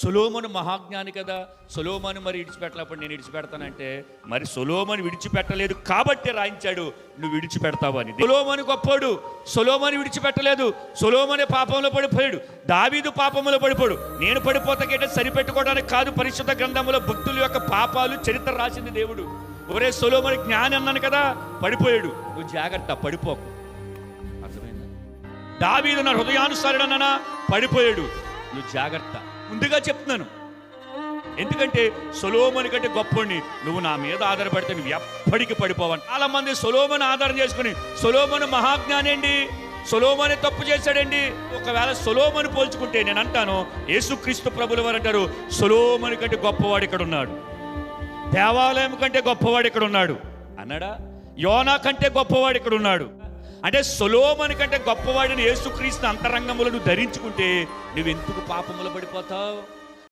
సొలొమోను మహాజ్ఞాని కదా, సొలొమోను మరి విడిచిపెట్టలేప్పుడు నేను విడిచిపెడతానంటే, మరి సొలొమోను విడిచిపెట్టలేదు కాబట్టి రాయించాడు నువ్వు విడిచిపెడతావని. సొలొమోను గొప్పోడు, సొలొమోను విడిచిపెట్టలేదు, సొలొమోనే పాపంలో పడిపోయాడు, దావీదు పాపంలో పడిపోయాడు. నేను పడిపోతాకేంటే సరిపెట్టుకోవడానికి కాదు, పరిశుద్ధ గ్రంథంలో భక్తుల యొక్క పాపాలు చరిత్ర రాసింది దేవుడు. ఒరే సొలొమోను జ్ఞాని అన్నాను కదా, పడిపోయాడు, నువ్వు జాగ్రత్త పడిపోకు. అర్థమైందా? దావీదు నా హృదయానుసారుడు అన్నానా, పడిపోయాడు, నువ్వు జాగ్రత్త. ముందుగా చెప్తున్నాను, ఎందుకంటే సొలొమోను కంటే గొప్పని నువ్వు నా మీద ఆధారపడితే నువ్వు ఎప్పటికీ పడిపోవని. చాలా మంది సొలొమోను ఆధారం చేసుకుని సొలొమోను మహాజ్ఞాని అండి, సొలొమోనే తప్పు చేశాడండి. ఒకవేళ సొలొమోను పోల్చుకుంటే నేను అంటాను, యేసుక్రీస్తు ప్రభుల వారు అంటారు సొలొమోను కంటే గొప్పవాడు ఇక్కడ ఉన్నాడు, దేవాలయం కంటే గొప్పవాడు ఇక్కడ ఉన్నాడు అన్నాడా? యోనా కంటే గొప్పవాడు ఇక్కడ ఉన్నాడు అంటే సొలొమోను కంటే గొప్పవాడిని యేసుక్రీస్తు అంతరంగములను ధరించుకుంటే నువ్వెందుకు పాపములు పడిపోతావు?